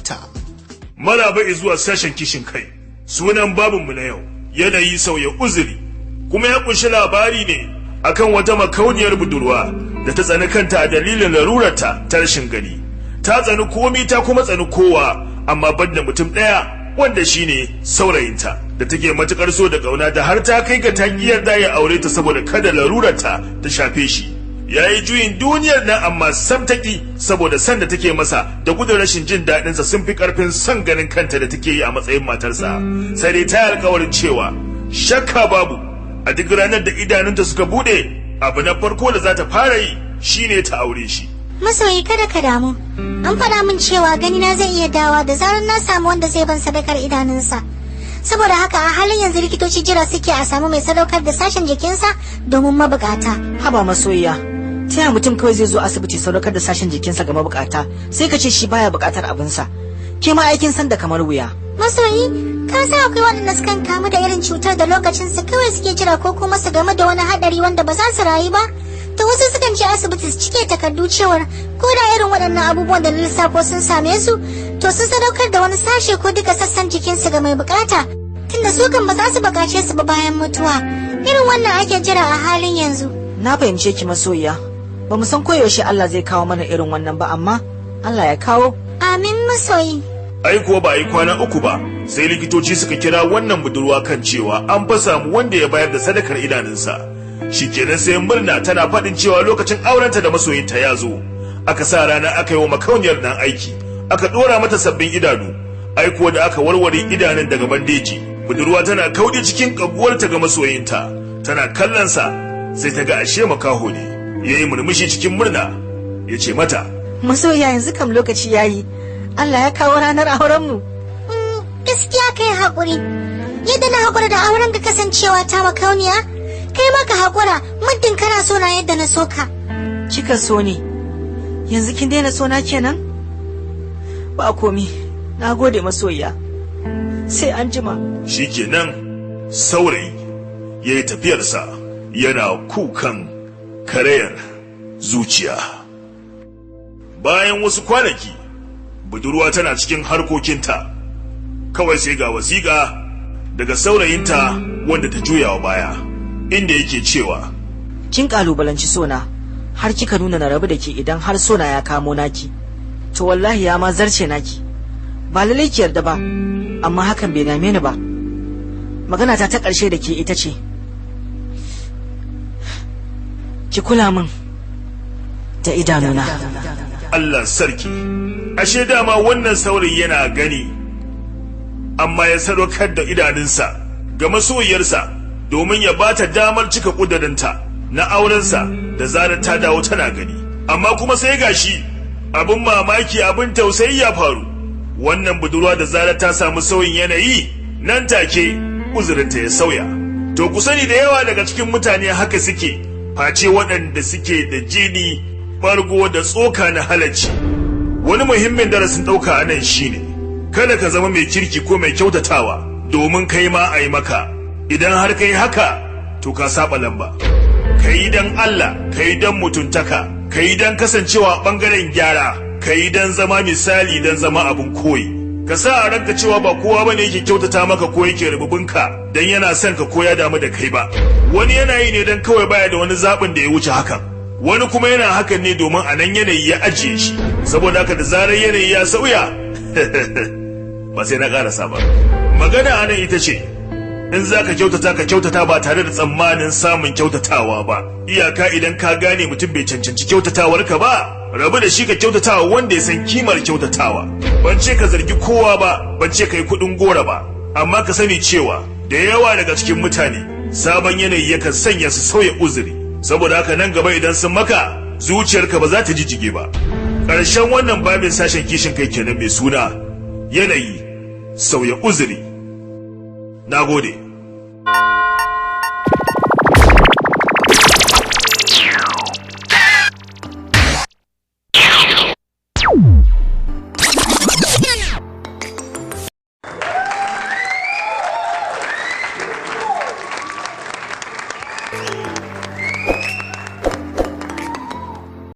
saurayinta. Maraba zuwa sashen kishin kai. Sunan babinmu na yau yanayi sauya uzuri, kuma ya kunshi labari ne akan wata makauniyar budurwa da ta tsani kanta a dalilin larurarta ta rashin gani. Ta tsani komi ta kuma tsani kowa, amma banda mutum ɗaya wanda shine saurayinta da take matukar so da kauna da har ta kai ga takiyar da ya aure ta saboda kada larurarta ta shafe shi. Yayi juyin duniyar nan amma sam taki saboda san da take masa da gudun rashin jin daɗin sa sun fi karfin son ganin kanta da take yi a matsayin matarsa. Sai dai ta alƙawarin cewa shakka babu a duk ranar da idanunta suka bude, abu na farko da za ta fara yi shine ta aure shi. Masoyi kada ka damu, an faɗa min cewa ganina zai iya dawa da zarar na samu wanda zai ban sadakar idanunsa. Saboda haka a halin yanzu likitoci jira suke a samu mai sadaukar da sashen jikinsa domin mabukata. Haba masoyiya, ta yaya mutum kawai zai zo asibiti sadaukar da sashen jikinsa ga mabukata sai ka ce shi baya bukatar abinsa? Ke ma aikin san da kamar wuya. Masoyi, ka san akwai waɗanda sukan kamu da irin cutar da lokacin su kawai suke jira ko kuma su game da wani haɗari wanda ba za su rayu ba. To wasu sukan je asibiti su cike takardu cewar ko da irin waɗannan abubuwan da lissafo sun same su, to sun sadaukar da wani sashe ko duka sassan jikinsu ga mai bukata, tunda su kan ba za su bukace su ba bayan mutuwa. Irin wannan ake jira a halin yanzu. Na fahimce ki masoyiya, ba mu san koyaushe Allah zai kawo mana irin wannan ba, amma Allah ya kawo. Amin masoyi. Ai kuwa ba a yi kwana uku ba sai likitoci suka kira wannan budurwa kan cewa an fa samu wanda ya bayar da sadakar idanunsa. Shikenan sai murna tana faɗin cewa lokacin aurenta da masoyinta ya zo. Aka sa rana aka yi wa makauniyar nan aiki, aka ɗora mata sabbin idanu. Ai kuwa da aka warware idanun daga bandeji, budurwa tana kauɗe cikin ƙaguwarta ga masoyinta, tana kallonsa sai ta ga ashe makaho ne. Ya yi murmushi cikin murna ya ce mata, masoyiya yanzu kam lokaci yayi, Allah ya kawo ranar aurenmu. Gaskiya kai haƙuri, yadda na haƙura da auren ka kasancewa ta makauniya, kai maka haƙura muddin kana so na yadda na so ka. Kika so ne, yanzu kin daina so na kenan? Ba komi, na gode masoyiya, sai an jima. Shikenan saurayi ya yi tafiyarsa yana kukan karayar zuciya. Bayan wasu kwanaki, budurwa tana cikin harkokinta, kawai sai ga wasiƙa daga saurayinta wanda ta juya wa baya, inda yake cewa, kin kalubalanci sona har kika nuna na rabu da ke idan har sona ya kamo naki, to wallahi ya ma zarce naki. Ba lalai ki yarda ba, amma hakan bai dame ni ba. Magana ta ƙarshe da ke ita ce, ki kula min da idanuna. Allah sarki, ashe dama wannan saurayi yana gani, amma ya sadaukar da idanunsa ga masoyiyarsa domin ya bata damar cika ƙudurinta na aurensa da zarar ta dawo tana gani. Amma kuma sai gashi abin mamaki, abin tausayi ya faru. Wannan budurwa da zarar ta samu sauyin yanayi nan take uzurinta ya sauya. To ku sani da yawa daga cikin mutane haka suke, face waɗanda suke da jini, bargo da tsoka na halacci. Wani muhimmin darasin ɗauka a nan shine, kada ka zama mai kirki ko mai kyautatawa domin kai ma a yi maka. Idan har kai haka, to ka saba lamba. Ka yi don Allah, ka yi don mutuntaka, ka yi don kasancewa ɓangaren gyara, ka yi don zama misali, don zama abin koyi. Ka sa a ranka cewa ba kowa bane yake kyautata maka ko yake rububinka don yana son ka ko ya damu da kai ba. Wani yana yi ne don kawai baya da wani zaɓin da ya wuce hakan. Wani kuma yana hakan ne domin a nan yanayi ya ajiye shi. Saboda haka da zarar yanayi ya sauya, ba sai na ƙarasa ba. Magana a nan ita ce, in za ka kyautata ba tare da tsammanin samun kyautatawa ba. Iyaka idan ka gane mutum bai cancanci kyautatawarka ba, rabu da shi ka kyautatawa wanda ya san kimar kyautatawa. Ban ce ka zargi kowa ba, ban ce ka yi kuɗin gora ba, amma ka sani cewa da yawa daga cikin mutane sabon yanayi yakan sanya su sauya uzuri. Saboda haka nan gaba idan sun maka, zuciyarka ba za ta jijjige ba. Ƙarshen wannan babin sashen kishin kai kenan mai suna yanayi sauya uzuri. Na gode.